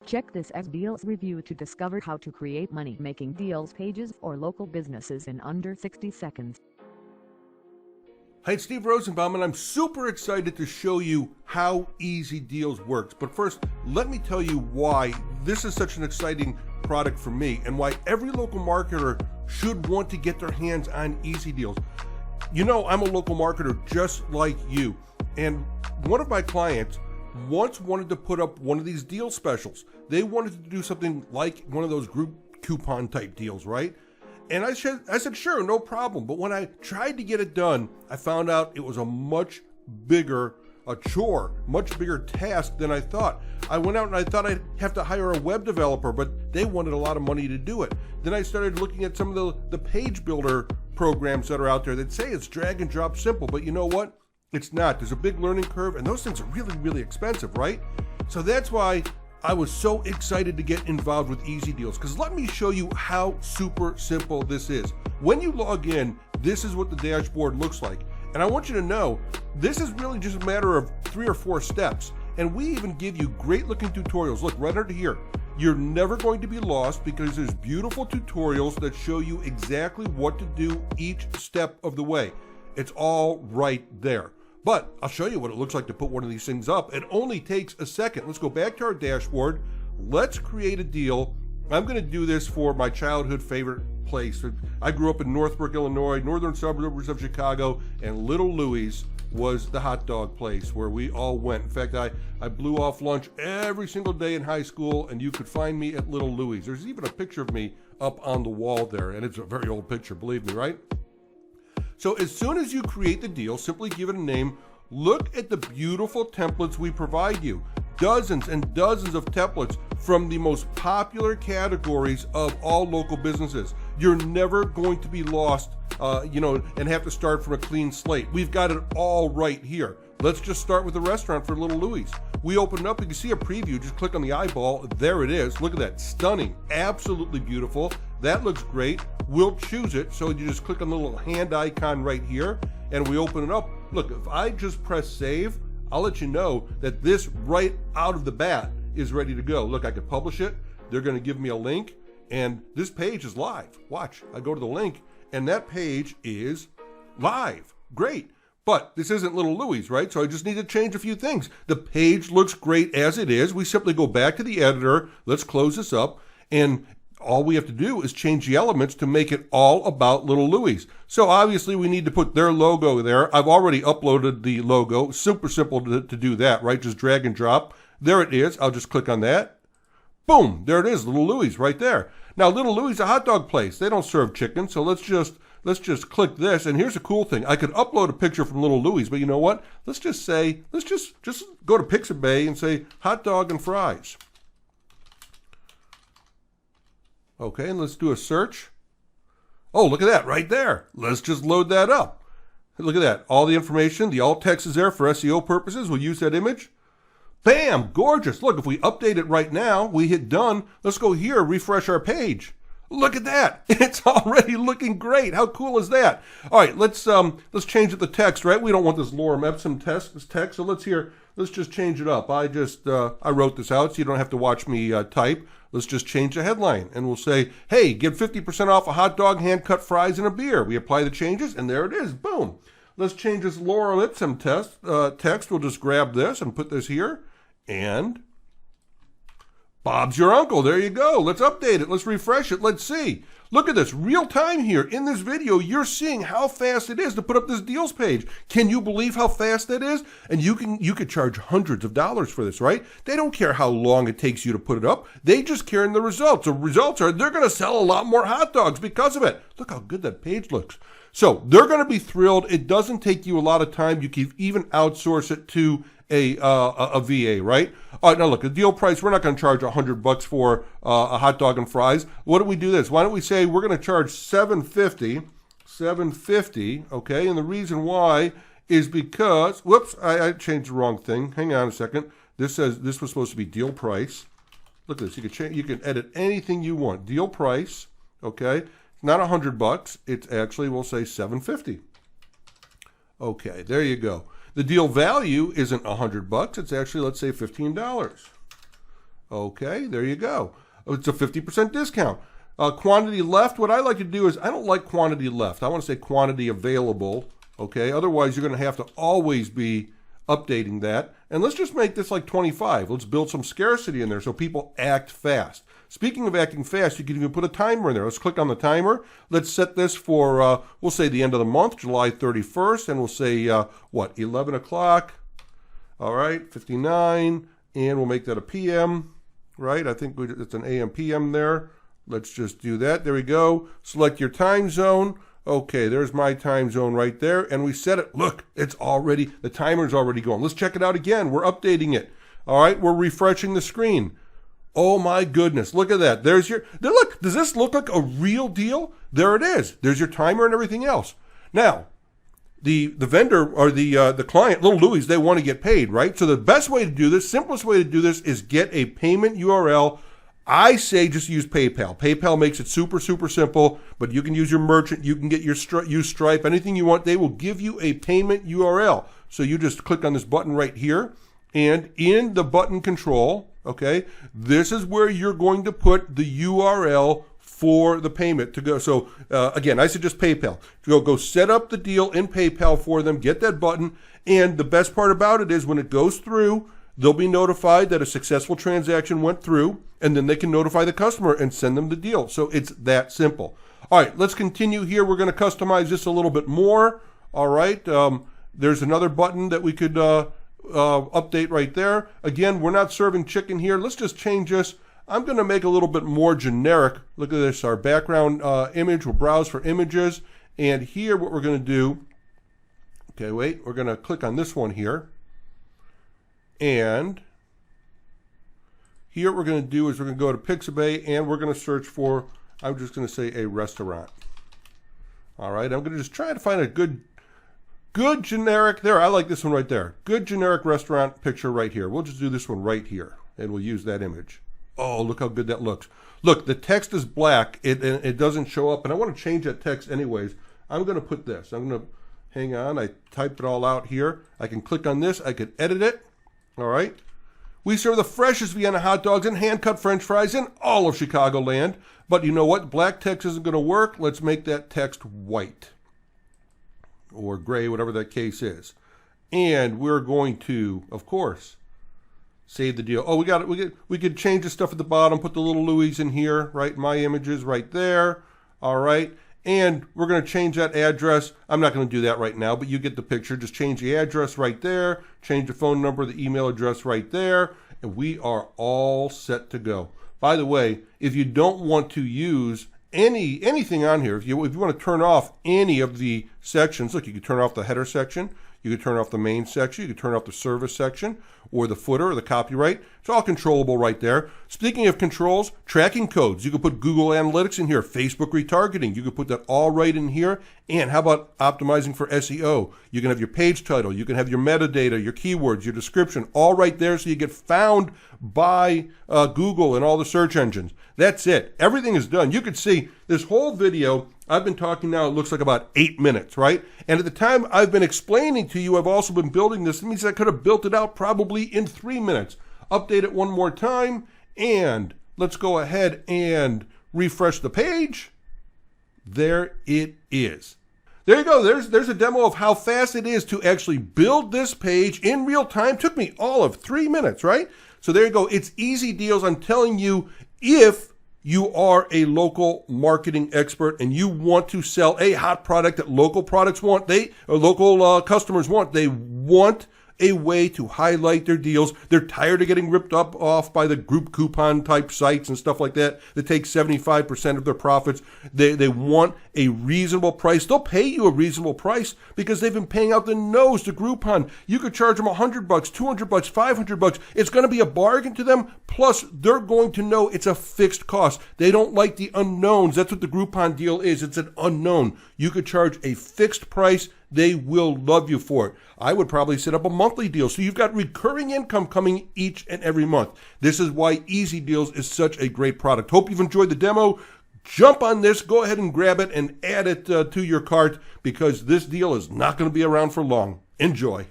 Check this EZDeals review to discover how to create money-making deals pages or local businesses in under 60 seconds. Hi, it's Steve Rosenbaum, and I'm super excited to show you how EZDeals works. But first, let me tell you why this is such an exciting product for me and why every local marketer should want to get their hands on EZDeals. You know, I'm a local marketer just like you, and one of my clients once wanted to put up one of these deal specials. They wanted to do something like one of those group coupon type deals, right? And I said, sure, no problem. But when I tried to get it done, I found out it was a much bigger chore, much bigger task than I thought. I went out and I thought I'd have to hire a web developer, but they wanted a lot of money to do it. Then I started looking at some of the page builder programs that are out there that say it's drag and drop simple, but you know what? It's not. There's a big learning curve, and those things are really, really expensive, right? So that's why I was so excited to get involved with EZDeals, because let me show you how super simple this is. When you log in, this is what the dashboard looks like. And I want you to know, this is really just a matter of 3 or 4 steps. And we even give you great looking tutorials. Look, right under here. You're never going to be lost because there's beautiful tutorials that show you exactly what to do each step of the way. It's all right there. But I'll show you what it looks like to put one of these things up. It only takes a second. Let's go back to our dashboard. Let's create a deal. I'm going to do this for my childhood favorite place. I grew up in Northbrook, Illinois, northern suburbs of Chicago, and Little Louie's was the hot dog place where we all went. In fact, I blew off lunch every single day in high school, and you could find me at Little Louie's. There's even a picture of me up on the wall there, and it's a very old picture, believe me, right? So as soon as you create the deal, simply give it a name. Look at the beautiful templates we provide you. Dozens and dozens of templates from the most popular categories of all local businesses. You're never going to be lost, and have to start from a clean slate. We've got it all right here. Let's just start with the restaurant for Little Louie's. We open it up, you can see a preview, just click on the eyeball, there it is. Look at that, stunning, absolutely beautiful. That looks great. We'll choose it, so you just click on the little hand icon right here, and we open it up. Look, if I just press save, I'll let you know that this right out of the bat is ready to go. Look, I could publish it, they're gonna give me a link, and this page is live. Watch, I go to the link, and that page is live. Great. But this isn't Little Louie's, right? So I just need to change a few things. The page looks great as it is. We simply go back to the editor. Let's close this up. And all we have to do is change the elements to make it all about Little Louie's. So obviously we need to put their logo there. I've already uploaded the logo. Super simple to do that, right? Just drag and drop. There it is. I'll just click on that. Boom. There it is. Little Louie's right there. Now, Little Louie's is a hot dog place. They don't serve chicken. So let's just click this, and here's a cool thing. I could upload a picture from Little Louie's, but you know what? Let's just go to Pixabay and say hot dog and fries. Okay, and let's do a search. Oh, look at that right there. Let's just load that up. Look at that. All the information, the alt text is there for SEO purposes. We'll use that image. Bam, gorgeous. Look, if we update it right now, we hit done. Let's go here, refresh our page. Look at that. It's already looking great. How cool is that? All right, let's change the text, right? We don't want this lorem ipsum text. So let's just change it up. I wrote this out so you don't have to watch me type. Let's just change the headline, and we'll say, hey, get 50% off a hot dog, hand-cut fries, and a beer. We apply the changes, and there it is. Boom. Let's change this lorem ipsum text. We'll just grab this and put this here, and Bob's your uncle. There you go. Let's update it. Let's refresh it. Let's see. Look at this. Real time here. In this video, you're seeing how fast it is to put up this deals page. Can you believe how fast that is? And you could charge hundreds of dollars for this, right? They don't care how long it takes you to put it up. They just care in the results. The results are they're going to sell a lot more hot dogs because of it. Look how good that page looks. So they're going to be thrilled. It doesn't take you a lot of time. You can even outsource it to a VA, right? All right, now look, the deal price, we're not going to charge $100 for a hot dog and fries. What do we do this? Why don't we say we're going to charge $7.50, okay? And the reason why is because, whoops, I changed the wrong thing. Hang on a second. This says this was supposed to be deal price. Look at this. You can edit anything you want. Deal price, okay? Not $100. It's actually, we'll say $7.50. Okay, there you go. The deal value isn't $100. It's actually, let's say, $15. Okay, there you go. It's a 50% discount. Quantity left, what I like to do is, I don't like quantity left. I want to say quantity available, okay? Otherwise, you're going to have to always be updating that. And let's just make this like 25. Let's build some scarcity in there so people act fast. Speaking of acting fast, you can even put a timer in there. Let's click on the timer. Let's set this for, we'll say the end of the month, July 31st, and we'll say, 11 o'clock. All right, 59, and we'll make that a PM, right? I think it's an AM, PM there. Let's just do that. There we go. Select your time zone. Okay, there's my time zone right there, and we set it. Look, it's already, the timer's already going. Let's check it out again. We're updating it. All right, we're refreshing the screen. Oh my goodness, look at that. There's your, look, does this look like a real deal? There it is. There's your timer and everything else. Now, the vendor or the client, little Louis, they want to get paid, right? So the best way to do this, simplest way to do this is get a payment URL. I say just use PayPal. PayPal makes it super, super simple, but you can use your merchant, you can get your use Stripe, anything you want. They will give you a payment URL. So you just click on this button right here, and in the button control, okay, this is where you're going to put the URL for the payment to go. So again, I suggest PayPal. Go set up the deal in PayPal for them, get that button, and the best part about it is when it goes through, they'll be notified that a successful transaction went through, and then they can notify the customer and send them the deal. So it's that simple. All right, let's continue here. We're going to customize this a little bit more. All right, there's another button that we could update right there. Again, we're not serving chicken here. Let's just change this. I'm going to make a little bit more generic. Look at this, our background image. We'll browse for images. And here what we're going to do, okay, wait, we're going to click on this one here. And here what we're going to do is we're going to go to Pixabay and we're going to search for, I'm just going to say a restaurant. All right, I'm going to just try to find a good generic, there, I like this one right there. Good generic restaurant picture right here. We'll just do this one right here and we'll use that image. Oh, look how good that looks. Look, the text is black. It doesn't show up, and I want to change that text anyways. I'm going to put this. I'm going to, hang on, I typed it all out here. I can click on this. I could edit it. All right. We serve the freshest Vienna hot dogs and hand-cut French fries in all of Chicagoland. But you know what? Black text isn't going to work. Let's make that text white or gray, whatever that case is. And we're going to, of course, save the deal. Oh, we could change the stuff at the bottom, put the little Louis in here, right? My images right there. All right. And we're going to change that address. I'm not going to do that right now, but you get the picture. Just change the address right there, change the phone number, the email address right there, and we are all set to go. By the way, if you don't want to use anything on here, if you want to turn off any of the sections, look, you can turn off the header section, you can turn off the main section, you can turn off the service section, or the footer, or the copyright. It's all controllable right there. Speaking of controls, tracking codes. You can put Google Analytics in here, Facebook retargeting. You can put that all right in here. And how about optimizing for SEO? You can have your page title. You can have your metadata, your keywords, your description, all right there so you get found by Google and all the search engines. That's it. Everything is done. You could see this whole video, I've been talking now, it looks like about 8 minutes, right? And at the time I've been explaining to you, I've also been building this. It means I could have built it out probably in 3 minutes. Update it one more time, and let's go ahead and refresh the page. There it is. There you go. There's a demo of how fast it is to actually build this page in real time. Took me all of 3 minutes, right? So there you go. It's EZDeals. I'm telling you, if you are a local marketing expert and you want to sell a hot product that local products want, local customers want, they want a way to highlight their deals. They're tired of getting ripped off by the group coupon type sites and stuff like that take 75% of their profits. They want a reasonable price. They'll pay you a reasonable price because they've been paying out the nose to Groupon. You could charge them $100, $200, $500. It's going to be a bargain to them. Plus, they're going to know it's a fixed cost. They don't like the unknowns. That's what the Groupon deal is. It's an unknown. You could charge a fixed price. They will love you for it. I would probably set up a monthly deal so you've got recurring income coming each and every month. This is why EZDeals is such a great product. Hope you've enjoyed the demo. Jump on this, go ahead and grab it and add it to your cart because this deal is not going to be around for long. Enjoy.